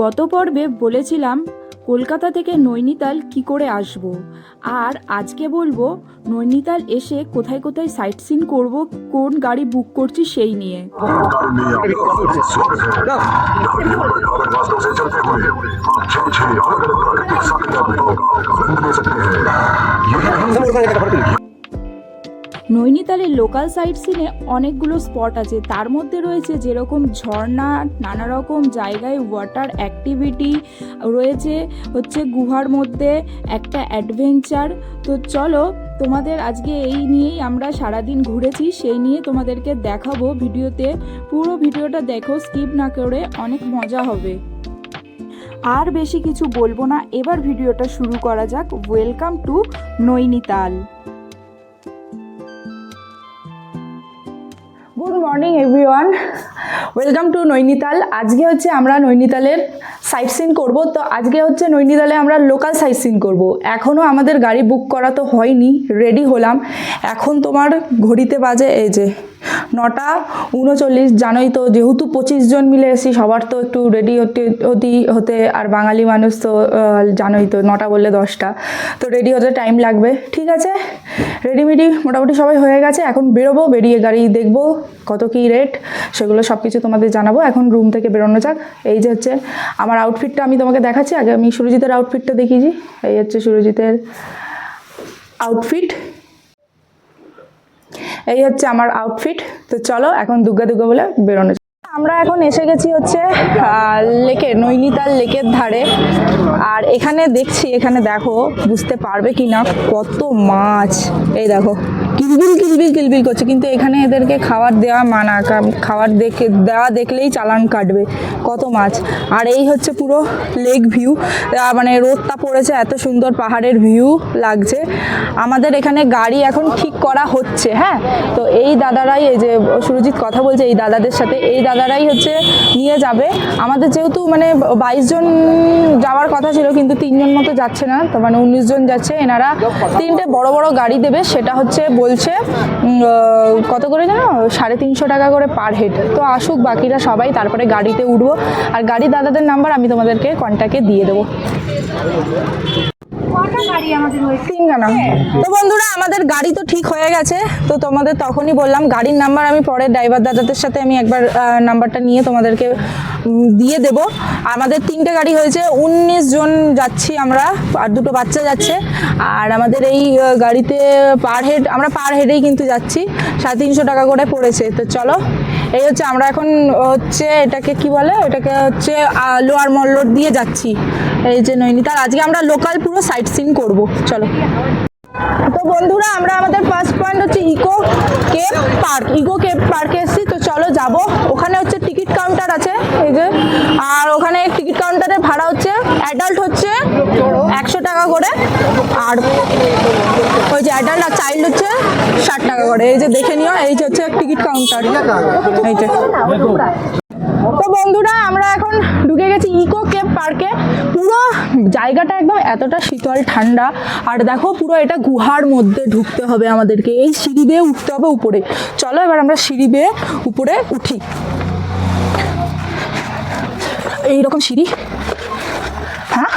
গত পর্বে বলেছিলাম কলকাতা থেকে নৈনিতাল কি করে আসব, আর আজকে বলবো নৈনিতাল এসে কোথায় কোথায় সাইট সিন করব, কোন গাড়ি বুক করছি সেই নিয়ে। নৈনিতালের লোকাল সাইট সিনে অনেকগুলো স্পট আছে, তার মধ্যে রয়েছে যেরকম ঝর্ণা, নানা রকম জায়গায় ওয়াটার অ্যাক্টিভিটি রয়েছে, হচ্ছে গুহার মধ্যে একটা অ্যাডভেঞ্চার। তো চলো তোমাদের আজকে এই নিয়েই আমরা সারাদিন ঘুরেছি সেই নিয়ে তোমাদেরকে দেখাবো ভিডিওতে। পুরো ভিডিওটা দেখো, স্কিপ না করে, অনেক মজা হবে। আর বেশি কিছু বলবো না, এবার ভিডিওটা শুরু করা যাক। Welcome to Nainital. Good morning everyone, welcome to Nainital. আজকে হচ্ছে আমরা নৈনিতালের সাইট সিন করবো। তো আজকে হচ্ছে নৈনিতালে আমরা লোকাল সাইট সিন করবো। এখনও আমাদের গাড়ি বুক করা তো হয়নি, রেডি হলাম। এখন তোমার ঘড়িতে বাজে এই যে 9:39। জানোই তো, যেহেতু 25 জন মিলে এসেছি, সবার তো একটু রেডি হতে আর বাঙালি মানুষ তো জানোই তো, 9টা বললে 10টা, তো রেডি হতে টাইম লাগবে। ঠিক আছে, রেডিমেডি মোটামুটি সবাই হয়ে গেছে। এখন বেরোবো, বেরিয়ে গাড়ি দেখবো কত কী রেট, সেগুলো সব কিছু তোমাদের জানাবো। এখন রুম থেকে বেরোনো যাক। এই যে হচ্ছে আমার আউটফিটটা, আমি তোমাকে দেখাচ্ছি। আগে আমি সুরজিতের আউটফিটটা দেখিয়েছি। এই হচ্ছে সুরজিতের আউটফিট, এই হচ্ছে আমার আউটফিট। তো চলো এখন দুর্গা বলে বেরোনো যাক। আমরা এখন এসে গেছি হচ্ছে লেকে, নৈনিতাল লেকের ধারে। আর এখানে দেখছি, এখানে দেখো, বুঝতে পারবে কি না, কত মাছ। এই দেখো কিলবিল করছে, কিন্তু এখানে এদেরকে খাবার দেওয়া মানা, খাবার দেওয়া দেখলেই চালান কাটবে। কত মাছ। আর এই হচ্ছে পুরো লেক ভিউ, মানে রোদটা পড়েছে, এত সুন্দর পাহাড়ের ভিউ লাগছে। আমাদের এখানে গাড়ি এখন ঠিক করা হচ্ছে। হ্যাঁ, তো এই দাদারাই, এই যে সুরজিৎ কথা বলছে এই দাদাদের সাথে, এই দাদারাই হচ্ছে নিয়ে যাবে আমাদের। যেহেতু মানে 22 জন যাওয়ার কথা ছিল, কিন্তু 3 জন মতো যাচ্ছে না, তো মানে 19 জন যাচ্ছে। এনারা 3টে বড় বড় গাড়ি দেবে, সেটা হচ্ছে বলছে কত করে জানো, 350 টাকা করে পার হেড। তো আসুক বাকিরা সবাই, তারপরে গাড়িতে উঠবো। আর গাড়ি দাদাদের নাম্বার আমি তোমাদেরকে কন্ট্যাক্টে দিয়ে দেবো। তো বন্ধুরা, আমাদের গাড়ি তো ঠিক হয়ে গেছে। তো তোমাদের তখনই বললাম, গাড়ির নাম্বার আমি পরে ড্রাইভার দাদাদের সাথে আমি একবার নাম্বারটা নিয়ে তোমাদেরকে দিয়ে দেব। আমাদের 3টে গাড়ি হয়েছে, 19 জন যাচ্ছি আমরা, আর 2টো বাচ্চা যাচ্ছে। আর আমাদের এই গাড়িতে পার হেড, আমরা পার হেডেই কিন্তু যাচ্ছি, 350 টাকা করে পড়েছে। তো চলো, এই হচ্ছে আমরা এখন হচ্ছে এটাকে কি বলে, এটাকে হচ্ছে লোয়ার মল রোড দিয়ে যাচ্ছি। এই যে নৈনিতাল, আজকে আমরা লোকাল পুরো সাইট সিন করবো। চলো। তো বন্ধুরা, আমরা আমাদের ফার্স্ট পয়েন্ট হচ্ছে ইকো কেভ পার্কে এসেছি। তো চলো যাব। ওখানে হচ্ছে টিকিট কাউন্টার আছে, এই যে। আর ওখানে টিকিট কাউন্টারের ভাড়া হচ্ছে, অ্যাডাল্ট হচ্ছে 100 টাকা করে, আর ওই যে অ্যাডাল্ট আর চাইল্ড হচ্ছে 60 টাকা করে। এই যে দেখে নিও, এই যে হচ্ছে টিকিট কাউন্টার, এই যে। তো বন্ধুরা, আমরা এখন ঢুকে গেছি ইকো কেভ পার্কে। পুরো জায়গাটা একদম এতটা শীতল ঠান্ডা। আর দেখো, পুরো এটা গুহার মধ্যে ঢুকতে হবে আমাদেরকে, এই সিঁড়ি বেয়ে উঠতে হবে উপরে। চলো এবার আমরা সিঁড়ি বেয়ে উপরে উঠি। এইরকম সিঁড়ি, হ্যাঁ।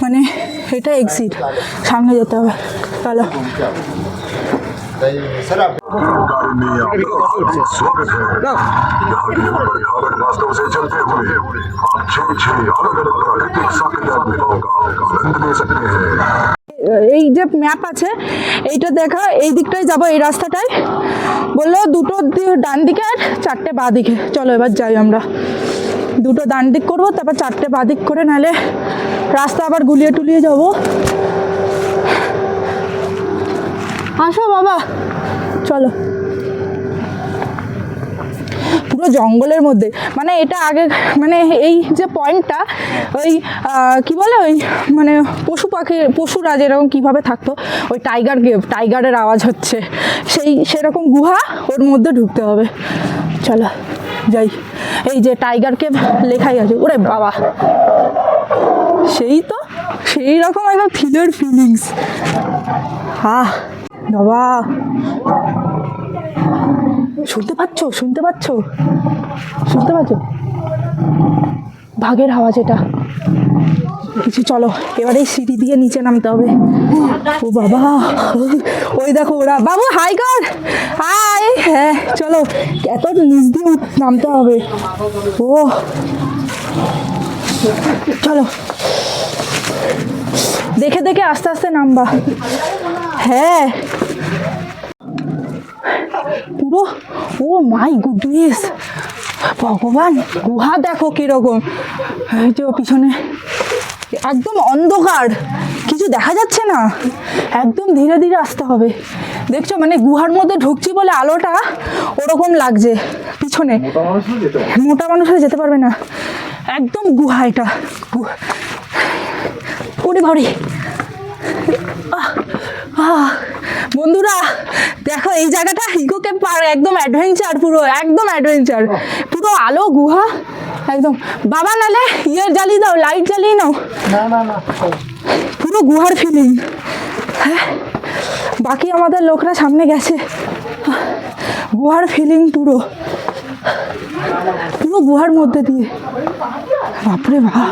মানে এটা এক্সিট, সামনে যেতে হবে। চলো। এই যে ম্যাপ আছে, এইটা দেখা, এই দিকটাই যাবো, এই রাস্তাটায়। বললো 2টো ডান দিকে আর 4টে বাঁ দিকে। চলো এবার যাই আমরা। 2টো ডান দিক করবো, তারপর 4টে বাঁ দিক করে, নাহলে রাস্তা আবার গুলিয়ে টুলিয়ে যাবো। আসো বাবা, চলো। পুরো জঙ্গলের মধ্যে, মানে এটা আগে, মানে এই যে পয়েন্টটা, ওই কি বলে, ওই মানে পশুরা যেরকম কীভাবে থাকতো, ওই টাইগারের আওয়াজ হচ্ছে, সেরকম গুহা, ওর মধ্যে ঢুকতে হবে। চলো যাই। এই যে টাইগার কেভ লেখাই আছে। ওরে বাবা, সেই তো, সেই রকম একটা থ্রিলার ফিলিংস। হ্যাঁ, বাবা, শুনতে পাচ্ছ? শুনতে পাচ্ছ? শুনতে পাচ্ছ? ভাগের আওয়াজ এটা। কিছু, চলো এবারে সিঁড়ি দিয়ে নিচে নামতে হবে। ও বাবা, ওই দেখো ওরা। বাবু হাই কর, হাই। হ্যাঁ চলো, এত নিচ দিয়ে নামতে হবে। ও চলো, দেখে দেখে আস্তে আস্তে নামবা। হ্যাঁ পুরো, ও মাই গুডনেস, ভগবান, গুহা দেখো কিরকম। এই যে পিছনে একদম অন্ধকার, কিছু দেখা যাচ্ছে না, একদম ধীরে ধীরে আসতে হবে। দেখছো মানে গুহার মধ্যে ঢুকছি বলে আলোটা ওরকম লাগছে। পিছনে মোটা মানুষরা যেতে পারবে না, একদম গুহা এটা। ওরে বাবারে, বন্ধুরা দেখো এই জায়গাটা ইকো কেভ পার্ক, একদম অ্যাডভেঞ্চার, পুরো একদম অ্যাডভেঞ্চার, পুরো আলো গুহা একদম। বাবা নালে ইয়ে জ্বালিয়ে দাও, লাইট জ্বালিয়ে নাও। না না না, পুরো গুহার ফিলিং। হ্যাঁ বাকি আমাদের লোকরা সামনে গেছে, গুহার ফিলিং পুরো, পুরো গুহার মধ্যে দিয়ে। বাপরে বাপ,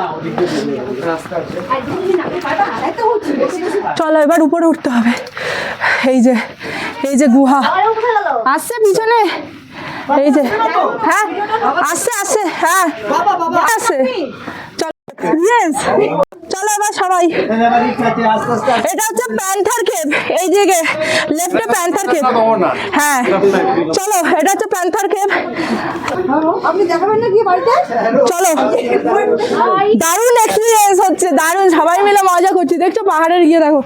চলো এবার উপরে উঠতে হবে। এই যে, এই যে গুহা আসছে পিছনে, এই যে, হ্যাঁ আসছে আসছে, হ্যাঁ আসছে। চলো, ইয়েস, চলো এবার সবাই। এটা হচ্ছে প্যান্থার কেভ, এই দিকে লেফটে প্যান্থার কেভ। হ্যাঁ চলো, এটা হচ্ছে প্যান্থার কেভ। আপনি দেখাবেন না কি বাড়িতে? চলো, দারুণ এক্সপিরিয়েন্স হচ্ছে, দারুণ, সবাই মিলে মজা করছি। দেখছো পাহাড়ের গিয়ে দেখো,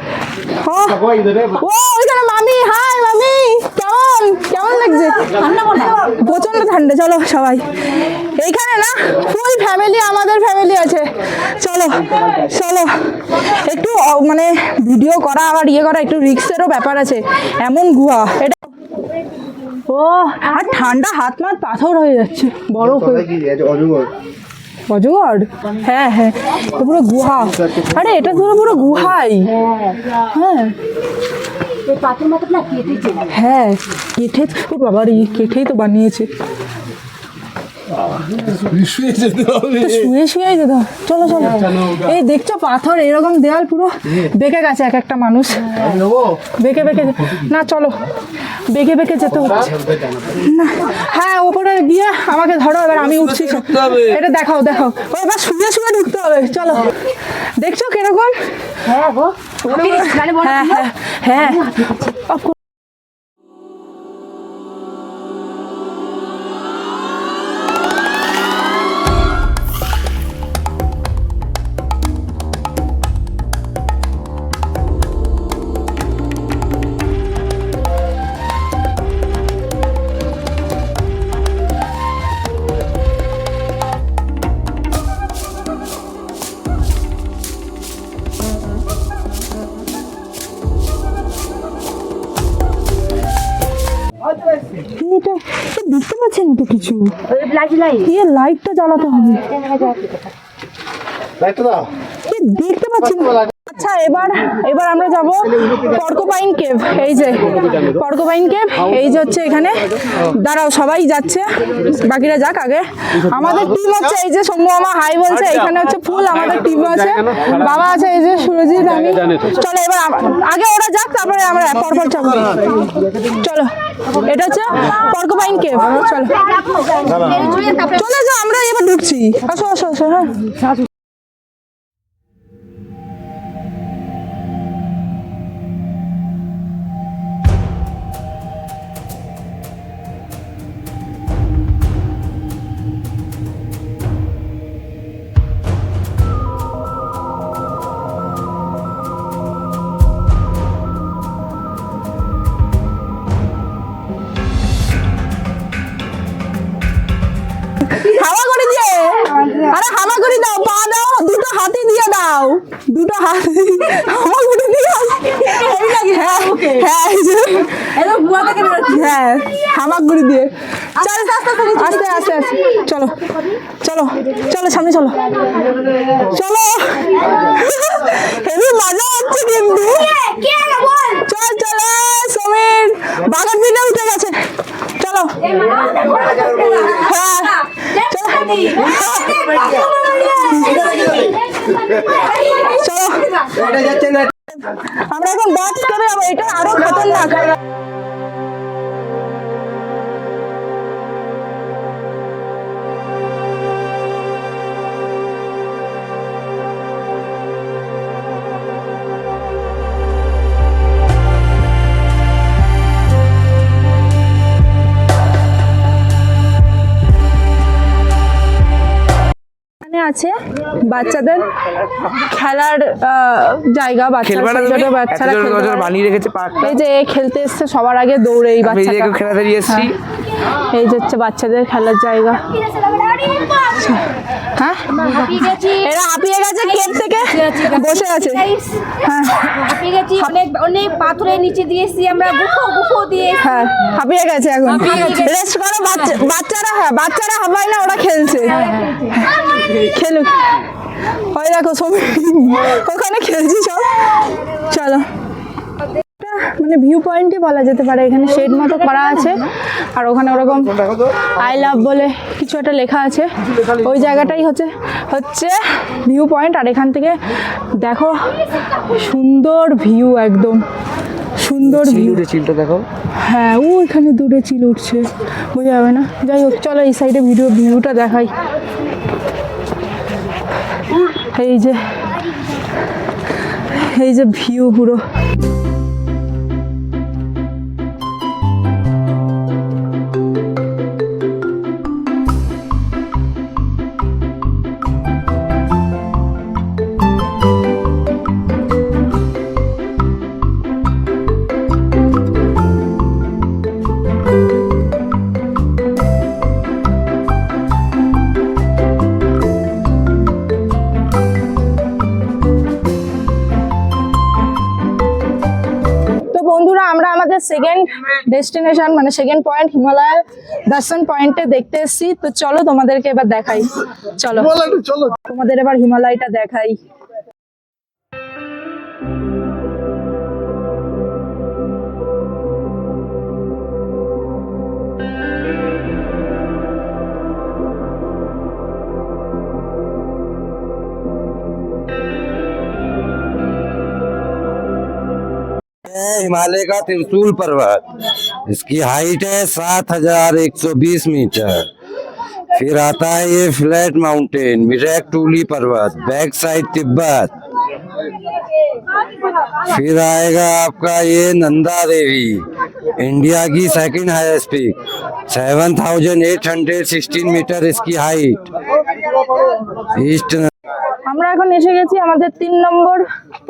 ও ওইখানে মামি, হাই মামি, কেমন কেমন লাগছে? ঠান্ডা মনে হয়, প্রচন্ড ঠান্ডা। চলো সবাই, এইখানে না ফুল ফ্যামিলি, আমাদের ফ্যামিলি আছে। চলো চলো, একটু মানে ভিডিও করা আবার ইয়ে করা একটু রিস্কেরও ব্যাপার আছে, এমন গুহা এটা। ও আর ঠান্ডা, হাত মাত পাথর হয়ে যাচ্ছে, বরফ হয়ে। অজগর, হ্যাঁ হ্যাঁ, পুরো গুহা। আরে এটা পুরো পুরো গুহাই। হ্যাঁ পাথর মাথা না কেটেছে। হ্যাঁ কেঠে, ও বাবার এই কেঠেই তো বানিয়েছে। শুয়ে যেতে হবে। তো শুয়ে শুয়ে যেত। চলো চলো, এই দেখছো পাথর এরকম দেওয়াল পুরো বেঁকে গেছে, এক একটা মানুষ বেঁকে বেঁকে। না চলো, বেঁকে বেঁকে যেতে হচ্ছে না। হ্যাঁ ওপরে গিয়ে আমাকে ধরো, এবার আমি উঠছি। এটা দেখাও দেখাও, ও এবার শুয়ে শুয়ে ঢুকতে হবে। চলো, দেখছো কিরকম? হ্যাঁ গো, হ্যাঁ হ্যাঁ হ্যাঁ। এটা দেখতে পাচ্ছেন তো কিছু, এই লাইটটা জ্বালাতে হবে। এ দেখতে পাচ্ছি না। আচ্ছা এবার এবার আমরা যাব পর্কোপাইন কেভ। এই যে পর্কোপাইন কেভ, এই যে হচ্ছে এখানে। দাঁড়াও সবাই যাচ্ছে, বাকিরা যাক আগে। আমাদের টিম হচ্ছে এই যে শম্ভু মামা হাই বলছে, এখানে হচ্ছে ফুল আমাদের টিম আছে, বাবা আছে, এই যে সুরজিৎ, আমি। চলো এবার আগে ওরা যাক, তারপরে আমরা পরপর যাবো। চলো, এটা হচ্ছে পর্কোপাইন কেভ। চলো চলে যাও, আমরা এবার ঢুকছি। আসো আসো আসো, হ্যাঁ। হাওয়া করে দিয়ে, আরে হাওয়া করে দাও, পা দাও, দুটো হাতি দিয়ে দাও, দুটো হাতি হাওয়া করে দিও। এই নাকি? হ্যাঁ হ্যাঁ, হ্যাঁ হাওয়া করে দিয়ে। চল আস্তে আস্তে আস্তে, চলো চলো চলো, সামনে চলো চলো। হেবি মজা হচ্ছে কিন্তু। চল চলো বাগান বিলে উঠে গেছে, চলো হ্যাঁ চলো আমরা এখন বক্স করে যাবো, এটা আরো খতরনাক। এখানে আছে বাচ্চাদের খেলার জায়গা, খেলবা না ছোট তুমি? বাচ্চারা এত জোর খেলতে জোর পারে। বানিয়ে রেখেছে পার্কটা। এই যে খেলতে এসছে সবার আগে দৌড়ে এই আমি বাচ্চাটা। যে খেলাতে নিয়ে এসেছি। এই যে হচ্ছে বাচ্চাদের খেলার জায়গা। হ্যাঁ এরা হাঁপিয়ে গেছে, কেপ থেকে বসে আছে। হ্যাঁ হাঁপিয়ে গেছি, অনেক অনেক পাথরের নিচে দিয়েছি আমরা, গুফো দিয়ে। হ্যাঁ হাঁপিয়ে গেছে, এখন রেস্ট করো। বাচ্চারা হ্যাঁ বাচ্চারা হাঁপায় না, ওরা খেলছে। খেলুক, ওই দেখো সবাই ওখানে খেলছি সব। চলো মানে ভিউ পয়েন্টই বলা যেতে পারে, এখানে শেড মতো করা আছে আর ওখানে ওরকম আই লাভ বলে কিছু একটা লেখা আছে, ওই জায়গাটাই হচ্ছে ভিউ পয়েন্ট। আর এখান থেকে দেখো সুন্দর ভিউ, একদম সুন্দর ভিউ। চিলটা দেখো। হ্যাঁ ওইখানে দূরে চিল উঠছে, বোঝা যাবে না। যাই হোক চলো এই সাইডে ভিউটা দেখাই। এই যে ভিউ পুরো। বন্ধুরা আমরা আমাদের সেকেন্ড ডেস্টিনেশন মানে সেকেন্ড পয়েন্ট হিমালয় দর্শন পয়েন্টে দেখতে এসেছি। তো চলো তোমাদেরকে এবার দেখাই, চলো চলো তোমাদের এবার হিমালয়টা দেখাই। हिमालय का त्रिशूल पर्वत, इसकी हाइट है 7120 मीटर। फिर आता है ये फ्लैट माउंटेन मिरैक टूली पर्वत, बैक साइड तिब्बत। फिर आएगा आपका ये नंदा देवी, इंडिया की सेकंड हाईएस्ट पीक, 7816 मीटर इसकी हाइट। ईस्ट আমরা এখন এসে গেছি আমাদের 3 নম্বর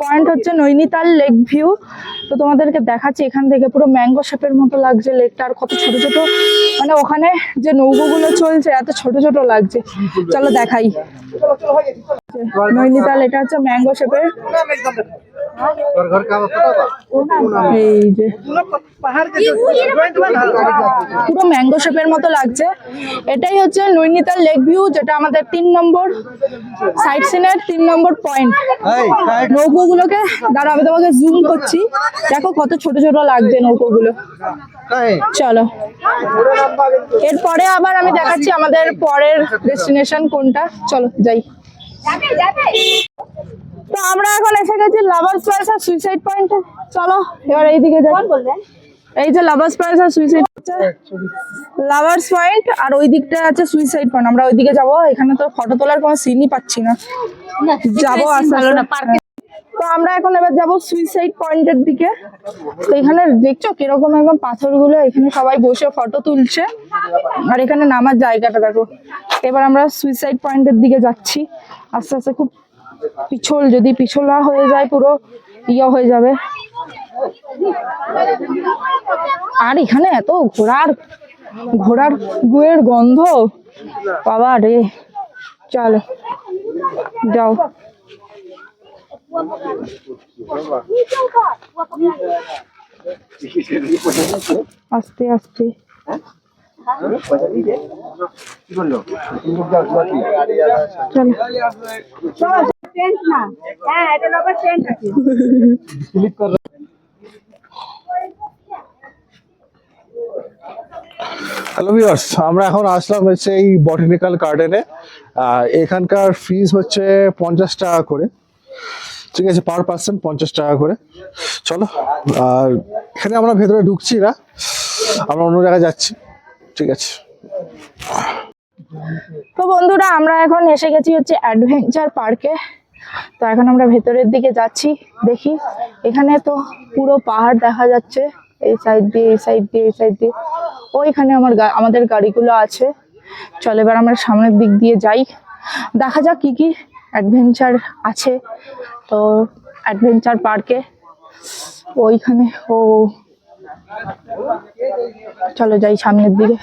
পয়েন্ট হচ্ছে নৈনিতাল লেক ভিউ। তো তোমাদেরকে দেখাচ্ছি এখান থেকে পুরো ম্যাঙ্গো শেপের মতো লাগছে লেকটা, আর কত ছোট ছোট মানে ওখানে যে নৌকোগুলো চলছে এত ছোট ছোট লাগছে। চলো দেখাই নৈনিতাল, এটা হচ্ছে ম্যাঙ্গো শেপের। এই যে পুরো ম্যাঙ্গো শেপের মতো লাগছে। এটাই হচ্ছে নৈনিতাল লেক ভিউ, যেটা আমাদের 3 নম্বর সাইট সিনের 3 নম্বর পয়েন্ট। নৌকোগুলোকে দাঁড়া আমি তোমাকে জুম করছি, দেখো কত ছোট ছোট লাগছে নৌকোগুলো। চলো এরপরে আবার আমি দেখাচ্ছি আমাদের পরের ডেস্টিনেশন কোনটা, চলো যাই। তো আমরা এখন এসে গেছি লাভার্স পয়েন্ট আর সুইসাইড পয়েন্টে। চলো এবার এইদিকে যাই। এই যে লাভার্স পয়েন্ট আর সুইসাইড, লাভার্স পয়েন্ট আর ওই দিকটা আছে সুইসাইড পয়েন্ট। আমরা ওইদিকে যাবো, এখানে তো ফটো তোলার কোনো সিনই পাচ্ছি না, যাবো আস্তে আস্তে। তো আমরা এখন এবার যাবো সুইসাইড পয়েন্টের দিকে। তো এখানে দেখছো কিরকম একদম পাথরগুলো, এখানে সবাই বসে ফটো তুলছে আর এখানে নামার জায়গাটা দেখো। এবার আমরা সুইসাইড পয়েন্টের দিকে যাচ্ছি আস্তে আস্তে। খুব পিছল, যদি পিছলা হয়ে যায় পুরো ইয়ে হয়ে যাবে। আর এখানে এত ঘোড়ার গুয়ের গন্ধ, বাবা রে। চলো যাও। আস্তে আস্তে চলো। হ্যালো ভিউয়ার্স, আমরা এখন আসলাম হচ্ছে এই বটানিক্যাল গার্ডেনে। এখানকার ফিস হচ্ছে 50 টাকা করে, ঠিক আছে, পার পার্সন 50 টাকা করে। চলো, আর এখানে আমরা ভেতরে ঢুকছি না, আমরা অন্য জায়গায় যাচ্ছি, ঠিক আছে। তো বন্ধুরা, আমরা এখন এসে গেছি হচ্ছে অ্যাডভেঞ্চার পার্কে। তো এখন আমরা ভেতরের দিকে যাচ্ছি, দেখি। এখানে তো পুরো পাহাড় দেখা যাচ্ছে, এই সাইড দিয়ে, এই সাইড দিয়ে, এই সাইড দিয়ে। ওইখানে আমাদের গাড়িগুলো আছে। চল এবার আমরা সামনের দিক দিয়ে যাই, দেখা যাক কি কি অ্যাডভেঞ্চার আছে। তো অ্যাডভেঞ্চার পার্কে ওইখানে চলো যাই সামনের দিকে।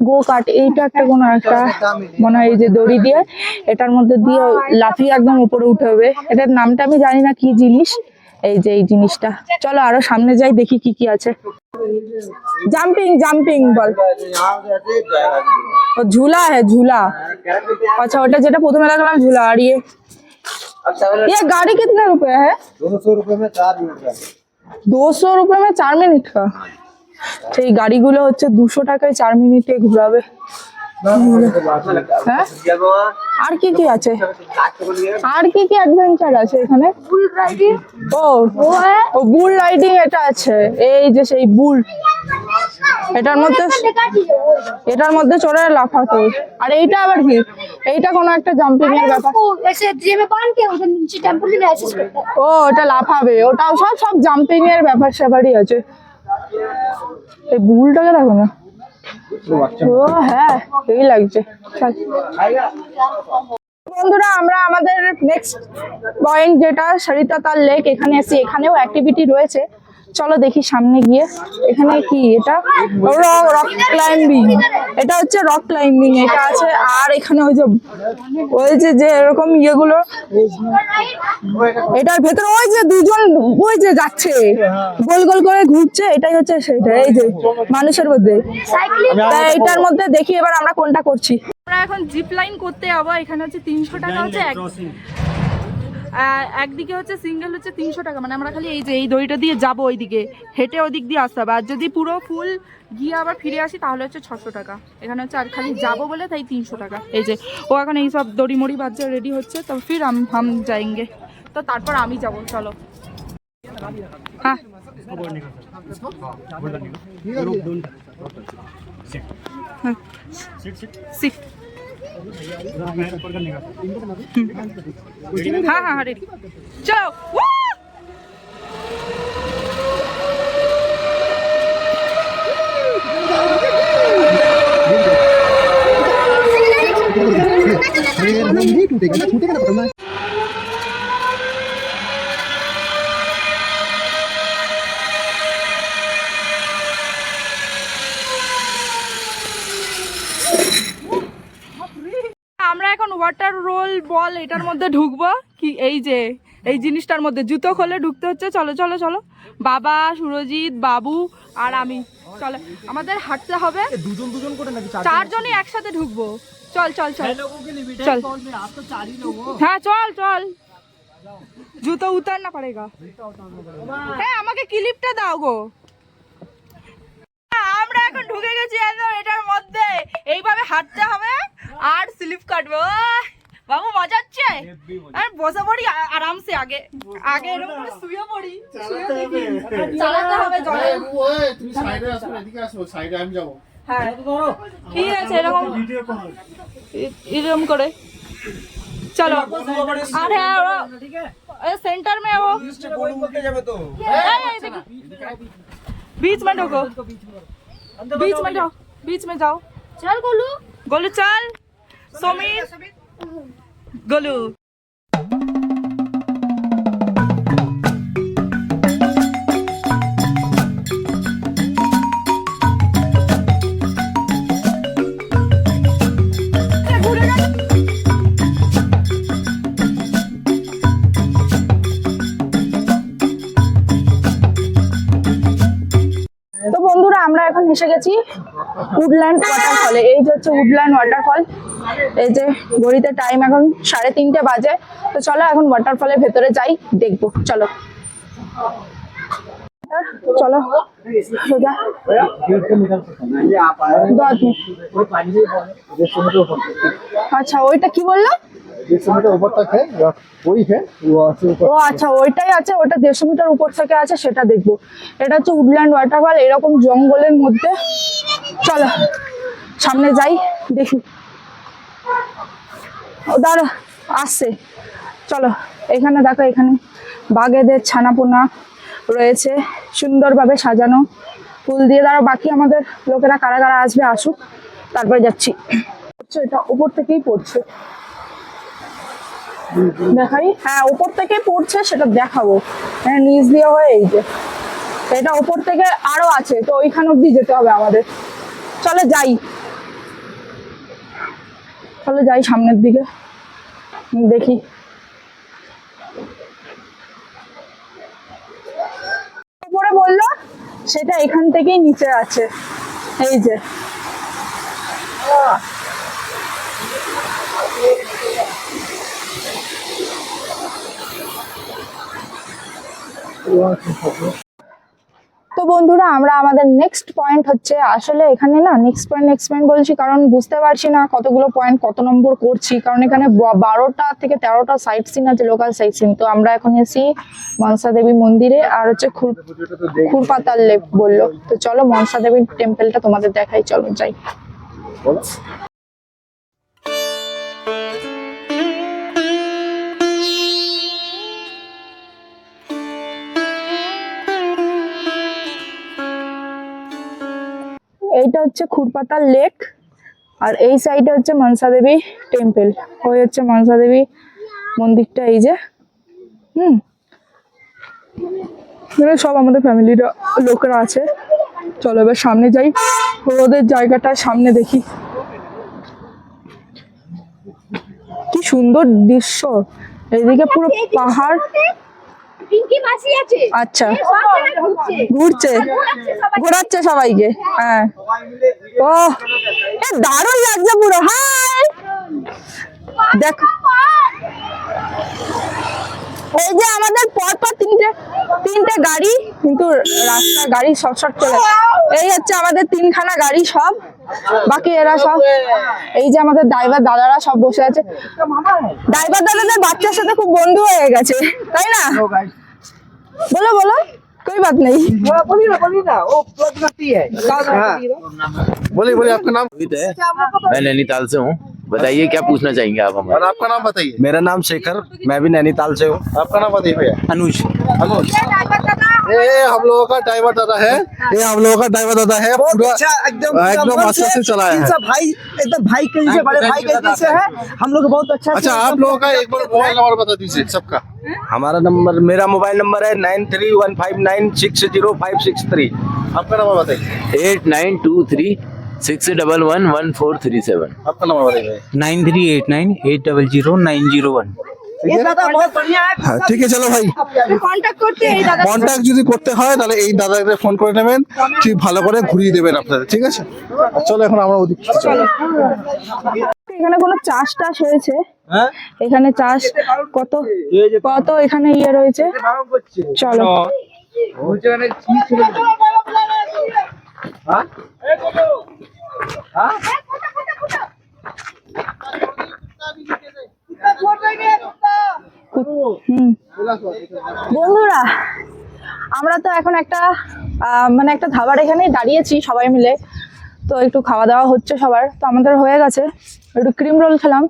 গো কাট, এইটা একটা কোনো একটা মনে হয়, এই যে দড়ি দিয়ে এটার মধ্যে দিয়ে লাফিয়ে একদম উপরে উঠে হবে। এটার নামটা আমি জানি না কি জিনিস, এই যে এই জিনিসটা। চলো আরো সামনে যাই, দেখি কি কি আছে। জাম্পিং জাম্পিং বল, ও ঝুলা হ্যাঁ ঝুলা। আচ্ছা, ওটা যেটা প্রথমে দেখলাম ঝুলা। আর ये गाड़ी कितने रुपए है? 200 रुपए में 4 मिनट का। 200 रुपए में 4 मिनट का। সেই গাড়িগুলো হচ্ছে 200 টাকায় 4 মিনিটে ঘোরাবে। হ্যাঁ, আর কি কি আছে, আর কি কি অ্যাডভেঞ্চার আছে এখানে? বুল রাইডিং, ও বুল রাইডিং এটা আছে, এই যে সেই বুল। এটার মধ্যে চড়ে লাফাতো। আর এইটা আবার কি? এইটা কোনো একটা জাম্পিং এর ব্যাপার। ऐसे ट्रे में बांध के उधर नीचे टेम्पल में ऐसे करता है। ও ওটা লাফাবে, ওটাও সব জাম্পিং এর ব্যাপার স্যাপারই আছে। এই বুলটাকে দেখো না, ও হ্যাঁ হেভি লাগছে। চল বন্ধুরা, আমরা আমাদের নেক্সট পয়েন্ট যেটা সরিতাতাল লেক, এখানে এসে এখানেও অ্যাক্টিভিটি রয়েছে। চলো দেখি সামনে গিয়ে। এখানে কি এটা? রক ক্লাইম্বিং, এটা হচ্ছে রক ক্লাইম্বিং এটা আছে। আর এখানে ওই যে এরকম ইয়েগুলো, এটার ভেতরে ওই যে দুজন ওই যে যাচ্ছে গোল গোল করে ঘুরছে, এটাই হচ্ছে সেটা, এই যে মানুষের মধ্যে। তাই এটার মধ্যে দেখি এবার আমরা কোনটা করছি। আমরা এখন জিপ লাইন করতে যাবো। এখানে হচ্ছে 300 টাকা হচ্ছে একদিকে হচ্ছে সিঙ্গেল হচ্ছে 300 টাকা। মানে আমরা খালি এই যে এই দড়িটা দিয়ে যাবো ওইদিকে, হেঁটে ওই দিক দিয়ে আসতে হবে। আর যদি পুরো ফুল গিয়ে আবার ফিরে আসি তাহলে হচ্ছে 600 টাকা। এখানে হচ্ছে আর খালি যাবো বলে তাই 300 টাকা। এই যে ও এখন এই সব দড়ি মড়ি বাজছে, রেডি হচ্ছে। তো ফির হাম যাएंगे, তো তারপর আমি যাবো। চলো হ্যাঁ, हाँ हाँ हाँ रेडी, चलो। আমরা এখন ওয়াটার রোল বল এটার মধ্যে ঢুকবো কি, এই যে এই জিনিসটার মধ্যে জুতো খোলে ঢুকতে হচ্ছে। চলো চলো চলো, বাবা, সুরজিৎ, বাবু আর আমি। চলো, আমাদের হাঁটতে হবে, দুজন দুজন করে নাকি 4 জনই একসাথে ঢুকবো। চল চল চল চল, হ্যাঁ চল চল। জুতো উতারনা পড়েগা। হ্যাঁ আমাকে ক্লিপটা দাও গো। আমরা এখন ঢুকে গেছি এটার মধ্যে। এইভাবে হাঁটতে হবে আর স্লিপ কাটবে। বাবু মজা হচ্ছে। আর বসে পড়ি আরামসে, আগে আগে এরকম করে শুয়ে পড়ি, চালাতে হবে জলে। তুমি সাইডে আসো, এদিকে আসো, সাইডে আমি যাব। হ্যাঁ ঠিক আছে, এরকম এরকম করে চলো। আর হ্যাঁ सेंटर में वो बीच में ढोको, बीच में जाओ, बीच में जाओ। चल गोलू, गोलू चल, समीर गोलू। তো বন্ধুরা, আমরা এখন এসে গেছি উডল্যান্ড ওয়াটারফলে। এই যে হচ্ছে উডল্যান্ড ওয়াটারফল। এই যে ঘড়িতে টাইম এখন 3:30 বাজে। তো চলো এখন ওয়াটারফলের ভেতরে যাই, দেখবো। চলো চলো সোজা 10 মিনিট। আচ্ছা ওইটা কি বললো? 150 मीटर ऊपर तक है, वही है वो ও আচ্ছা ওইটাই আছে, ওটা 150 মিটার উপর থেকে আছে, সেটা দেখবো। এটা হচ্ছে উডল্যান্ড ওয়াটারফল, এরকম জঙ্গলের মধ্যে। চলো সামনে যাই, দেখি। ও দাঁড়া, আসছে। চলো এখানে দেখো, এখানে বাঘেদের ছানাপোনা রয়েছে সুন্দরভাবে সাজানো ফুল দিয়ে। দাঁড়া, বাকি আমাদের লোকেরা কারা কারা আসবে আসুক, তারপরে যাচ্ছি। এটা উপর থেকেই পড়ছে, দেখাই। হ্যাঁ উপর থেকে পড়ছে, সেটা দেখাবো। হ্যাঁ নিচ দিয়ে হয়ে এই যে এটা উপর থেকে আরো আছে, তো ওইখান অব্দি যেতে হবে আমাদের। চলে যাই, চলে যাই সামনের দিকে, দেখি। উপরে বললো সেটা এখান থেকেই নিচে আছে, এই যে। তো বন্ধুরা আমরা আমাদের নেক্সট পয়েন্ট হচ্ছে, আসলে এখানে না নেক্সট পয়েন্ট বলছি কারণ বুঝতে পারছি না কতগুলো পয়েন্ট কত নম্বর করছি, কারণ এখানে 12টা থেকে 13টা সাইট সিন আছে, লোকাল সাইট সিন। তো আমরা এখন এসি মনসা দেবী মন্দিরে, আর হচ্ছে খুরপাতাল লেক বললো। তো চলো মনসা দেবীর টেম্পলটা তোমাদের দেখাই, চলো যাই। এইটা হচ্ছে খুরপাতাল লেক, আর এই সাইডে হচ্ছে মনসা দেবী টেম্পল। ওই হচ্ছে মনসা দেবী মন্দিরটা, এই যে। এখানে সব আমাদের ফ্যামিলির লোকেরা আছে। চলো এবার সামনে যাই, ওদের জায়গাটা সামনে দেখি। কি সুন্দর দৃশ্য, এইদিকে পুরো পাহাড়। আচ্ছা ঘুরছে, ঘোরাচ্ছে সবাইকে। হ্যাঁ ও দারুণ লাগছে পুরো। হাই দেখো, এই যে আমাদের পরপর তিনটে গাড়ি, কিন্তু রাস্তা গাড়ি শর্ট চলে। এই হচ্ছে আমাদের 3খানা গাড়ি, সব বাকি এরা সব। এই যে আমাদের ড্রাইভার দাদারা সব বসে আছে। ড্রাইভার দাদাদের বাচ্চার সাথে খুব বন্ধু হয়ে গেছে, তাই না? बोलो बोलो, कोई बात नहीं। बोलिए ना, वो प्लग करती है। बोलिए बोलिए, आपका नाम? मैं नैनीताल से हूँ, बताइए क्या पूछना चाहेंगे आप हमें? और आपका नाम बताइए। मेरा नाम शेखर, मैं भी नैनीताल से हूँ। आपका नाम बताइए भैया। अनुज। अनुज। ये हम लोगों का ड्राइवर दादा है, ये हम लोगों का ड्राइवर दादा है, पूरा एकदम अच्छा से चलाया है। भाई एकदम भाई के जैसे, बड़े भाई के जैसे है हम लोग, बहुत अच्छा। अच्छा आप लोगों का एक बार मोबाइल नंबर बता दीजिए सबका। हमारा नंबर, मेरा मोबाइल नंबर है 9315960563। आपका नंबर बताइए। 892361111437। आपका नंबर बताइए। 9389800901। ये दादा बहुत बढ़िया है। হ্যাঁ ঠিক আছে, চলো ভাই কন্ট্যাক্ট করতে এই দাদা। কন্ট্যাক্ট যদি করতে হয় তাহলে এই দাদাকে ফোন করে নেবেন, ঠিক ভালো করে ঘুরিয়ে দেবেন আপনাদের, ঠিক আছে? আর চলো এখন আমরা ওদিক চলো। এখানে কোনো চাষ টাস হয়েছে, এখানে চাষ কত কত এখানে ইয়ে রয়েছে। চলো বন্ধুরা আমরা তো এখন একটা মানে একটা ধাবার এখানে দাঁড়িয়েছি সবাই মিলে। তো একটু খাওয়া দাওয়া হচ্ছে সবার, তো আমাদের হয়ে গেছে। একটু ক্রিম রোল খেলাম।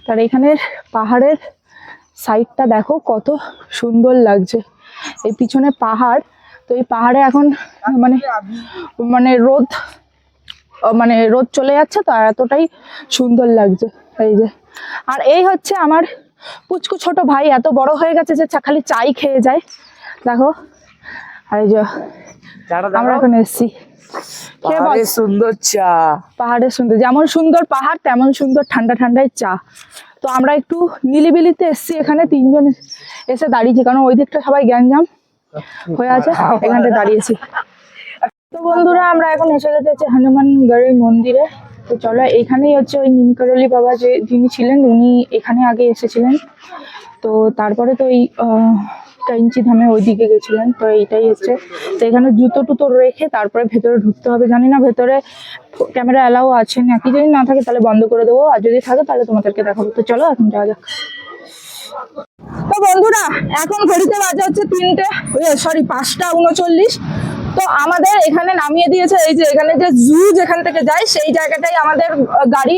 তার এখানের পাহাড়ের সাইডটা দেখো কত সুন্দর লাগছে, এই পিছনে পাহাড়। তো এই পাহাড়ে এখন মানে মানে রোদ চলে যাচ্ছে, তো এতটাই সুন্দর লাগছে। এই যে, আর এই হচ্ছে আমার পুচকু ছোট ভাই, এত বড় হয়ে গেছে যে খালি চাই খেয়ে যায়, দেখো। আর এই যে আমরা এখন এসছি সুন্দর চা, পাহাড়ের সুন্দর, যেমন সুন্দর পাহাড় তেমন সুন্দর ঠান্ডা ঠান্ডায় চা। তো আমরা একটু নিলিবিলিতে এসছি, এখানে 3জন এসে দাঁড়িয়েছি, কারণ ওই দিকটা সবাই গ্যাঞ্জাম হয়ে আছে, এখানটায় দাঁড়িয়েছি। তো তো বন্ধুরা আমরা এখন এসে গেছি হচ্ছে হনুমানগড়ের মন্দিরে। তো চলো, এখানেই হচ্ছে ওই নিমকরলি বাবা যিনি ছিলেন উনি এখানে আগে এসেছিলেন। তো তারপরে তো ওই কাঞ্চি ধামে ওইদিকে গেছিলেন। তো এইটাই হচ্ছে, তো এখানে জুতো টুতো রেখে তারপরে ভেতরে ঢুকতে হবে। জানি না ভেতরে ক্যামেরা অ্যালাউ আছে নাকি, যদি না থাকে তাহলে বন্ধ করে দেবো, আর যদি থাকে তাহলে তোমাদেরকে দেখাবো। তো চলো এখন যাওয়া যাক। তো বন্ধুরা এখন ঘড়িতে বাজে হচ্ছে 5টা 39। তো আমাদের এখানে নামিয়ে দিয়েছে, এই যে এখানে যে জু যেখান থেকে যায় সেই জায়গাটাই আমাদের গাড়ি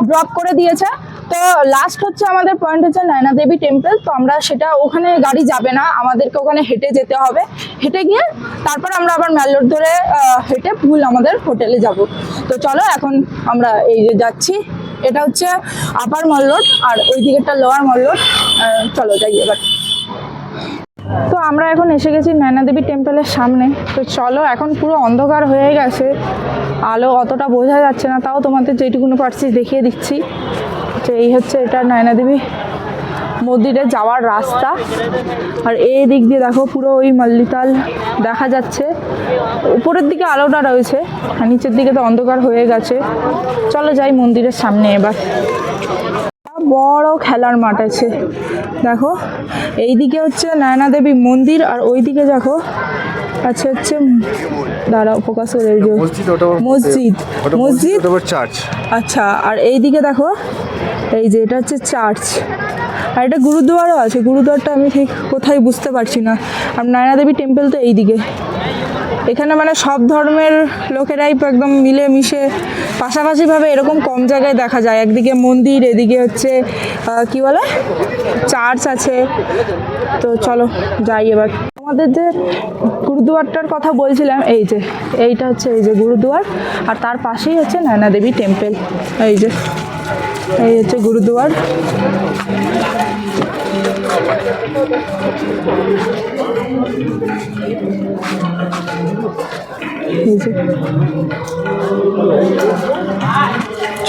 ড্রপ করে দিয়েছে। তো লাস্ট হচ্ছে আমাদের পয়েন্ট হচ্ছে নয়না দেবী টেম্পল। তো আমরা সেটা, ওখানে গাড়ি যাবে না, আমাদেরকে ওখানে হেঁটে যেতে হবে। হেঁটে গিয়ে তারপর আমরা আবার ম্যালোর ধরে হেঁটে ফুল আমাদের হোটেলে যাব। তো চলো এখন আমরা এই যে যাচ্ছি, এটা হচ্ছে আপার মল রোড আর ওই দিকেরটা লোয়ার মল রোড। চলো যাই এবার। তো আমরা এখন এসে গেছি নয়না দেবী টেম্পলের সামনে। তো চলো, এখন পুরো অন্ধকার হয়ে গেছে, আলো অতটা বোঝা যাচ্ছে না, তাও তোমাদের যেটুকুনো পারছি দেখিয়ে দিচ্ছি। তো এই হচ্ছে এটা নয়না দেবী মন্দিরে যাওয়ার রাস্তা। আর এই দিক দিয়ে দেখো পুরো ওই মল্লিতাল দেখা যাচ্ছে। উপরের দিকে আলোটা রয়েছে আর নিচের দিকে তো অন্ধকার হয়ে গেছে। চলো যাই মন্দিরের সামনে এবার। বড় খেলার মাঠ আছে দেখো, এইদিকে হচ্ছে নয়না দেবী মন্দির আর ওইদিকে দেখো আছে হচ্ছে, দাঁড়াও ফোকাস করে, এই যে মসজিদ মসজিদ চার্চ। আচ্ছা, আর এইদিকে দেখো এই যে এটা হচ্ছে চার্চ, আর এটা গুরুদুয়ারও আছে। গুরুদুয়ারটা আমি ঠিক কোথায় বুঝতে পারছি না। আর নয়না দেবী টেম্পল তো এইদিকে। এখানে মানে সব ধর্মের লোকেরাই একদম মিলে মিশে পাশাপাশিভাবে এরকম কম জায়গায় দেখা যায়। একদিকে মন্দির, এদিকে হচ্ছে কি বলে চার্চ আছে। তো চলো যাই এবার। আমাদের যে গুরুদুয়ারটার কথা বলছিলাম, এই যে এইটা হচ্ছে এই যে গুরুদুয়ার, আর তার পাশেই হচ্ছে নয়না দেবী টেম্পল। এই যে এই হচ্ছে গুরুদুয়ার।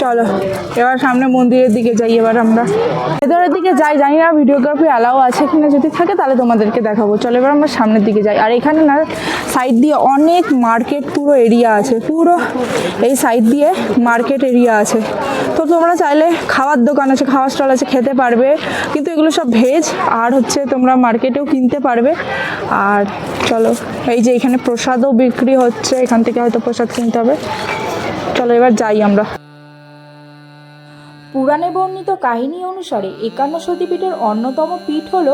চলো এবার সামনে মন্দিরের দিকে যাই। এবার আমরা ভেতরের দিকে যাই, জানি না ভিডিওগ্রাফি অ্যালাউ আছে কিনা, যদি থাকে তাহলে তোমাদেরকে দেখাবো। চলো এবার আমরা সামনের দিকে যাই। আর এখানে না সাইড দিয়ে অনেক মার্কেট পুরো এরিয়া আছে, পুরো এই সাইড দিয়ে মার্কেট এরিয়া আছে। তো তোমরা চাইলে খাওয়ার দোকান আছে, খাওয়ার স্টল আছে, খেতে পারবে, কিন্তু এগুলো সব ভেজ। আর হচ্ছে তোমরা মার্কেটেও কিনতে পারবে। আর চলো এই যে এখানে প্রসাদও বিক্রি হচ্ছে, এখান থেকে হয়তো প্রসাদ কিনতে হবে। চলো এবার যাই আমরা। পুরাণে বর্ণিত কাহিনী অনুসারে 51 সতীপীঠের অন্যতম পীঠ হল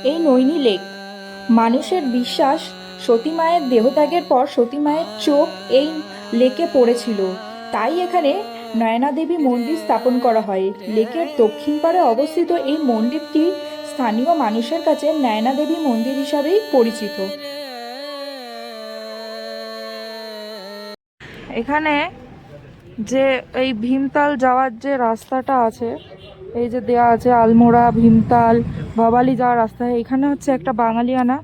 এই নৈনী লেক। মানুষের বিশ্বাস, সতী মায়ের দেহত্যাগের পর সতী মায়ের চোখ এই লেকে পড়েছিল, তাই এখানে নয়না দেবী মন্দির স্থাপন করা হয়। লেকের দক্ষিণ পাড়ে অবস্থিত এই মন্দিরটি স্থানীয় মানুষের কাছে নয়না দেবী মন্দির হিসাবেই পরিচিত। এখানে যে এই ভীমতাল যাওয়ার যে রাস্তাটা আছে, এই যে দেয়া আছে আলমোড়া, ভীমতাল, ভবালি যাওয়ার রাস্তা, এখানে হচ্ছে একটা বাঙালিয়ানা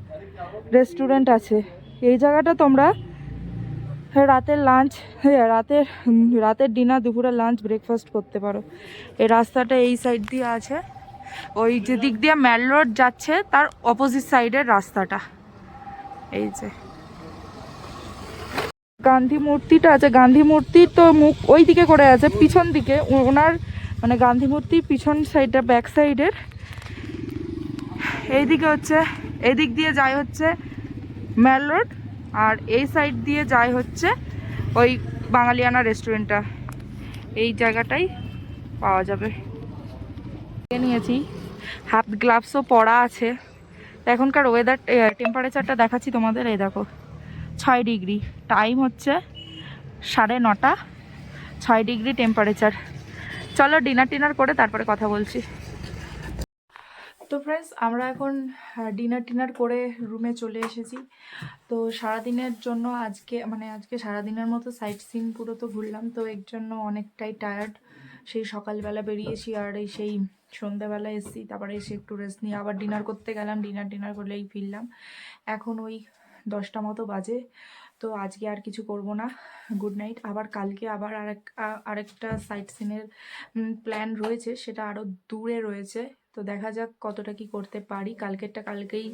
রেস্টুরেন্ট আছে। এই জায়গাটা তোমরা রাতের লাঞ্চ, রাতের ডিনার, দুপুরের লাঞ্চ, ব্রেকফাস্ট করতে পারো। এই রাস্তাটা এই সাইড দিয়ে আছে, ওই যে দিক দিয়ে ম্যাল রোড যাচ্ছে তার অপোজিট সাইডের রাস্তাটা। এই যে গান্ধী মূর্তিটা আছে, গান্ধী মূর্তির তো মুখ ওই দিকে করে আছে, পিছন দিকে ওনার মানে গান্ধী মূর্তির পিছন সাইডটা, ব্যাক সাইডের এইদিকে হচ্ছে, এই দিক দিয়ে যায় হচ্ছে ম্যাল রোড, আর এই সাইড দিয়ে যায় হচ্ছে ওই বাঙালিয়ানা রেস্টুরেন্টটা। এই জায়গাটাই পাওয়া যাবে। নিয়েছি, হাত গ্লাভসও পরা আছে। এখনকার ওয়েদার টেম্পারেচারটা দেখাচ্ছি তোমাদের। এই দেখো 6 ডিগ্রি, টাইম হচ্ছে 9:30, 6 ডিগ্রি টেম্পারেচার। চলো ডিনার টিনার করে তারপরে কথা বলছি। তো ফ্রেন্ডস, আমরা এখন ডিনার করে রুমে চলে এসেছি। তো সারাদিনের জন্য আজকে সারাদিনের মতো সাইট সিন পুরো তো ঘুরলাম, তো এর জন্য অনেকটাই টায়ার্ড। সেই সকালবেলা বেরিয়েছি আর এই সেই সন্ধ্যাবেলা এসেছি, তারপরে এসে একটু রেস্ট নিয়ে আবার ডিনার করতে গেলাম, ডিনার করলেই ফিরলাম। এখন ওই 10টা মতো বাজে। তো আজকে আর কিছু করব না, গুড নাইট। আবার কালকে আবার আরেকটা সাইট সিনের প্ল্যান রয়েছে, সেটা আরও দূরে রয়েছে। তো দেখা যাক কতটা কি করতে পারি। কালকেই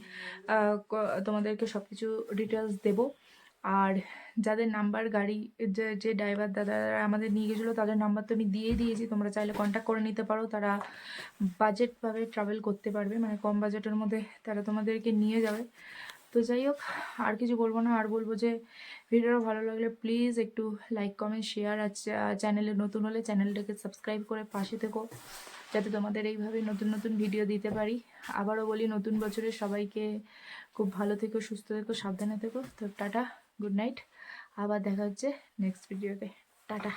তোমাদেরকে সব কিছু ডিটেলস দেবো। আর যাদের নাম্বার গাড়ি যে ড্রাইভার দাদারা আমাদের নিয়ে গেছিলো তাদের নাম্বার তো আমি দিয়েই দিয়েছি, তোমরা চাইলে কন্ট্যাক্ট করে নিতে পারো। তারা বাজেটভাবে ট্রাভেল করতে পারবে, মানে কম বাজেটের মধ্যে তারা তোমাদেরকে নিয়ে যাবে। তো যাই হোক, আর কিছু বলবো না, আর বলবো যে ভিডিওটা ভালো লাগলে প্লিজ একটু লাইক কমেন্ট শেয়ার, আর চ্যানেলে নতুন হলে চ্যানেলটাকে সাবস্ক্রাইব করে পাশে থেকো, যাতে তোমাদের এইভাবে নতুন নতুন ভিডিও দিতে পারি। আবারও বলি, নতুন বছরে সবাইকে খুব ভালো থেকো, সুস্থ থেকো, সাবধানে থেকো। তো টাটা, গুড নাইট, আবার দেখা হচ্ছে নেক্সট ভিডিওতে। টাটা।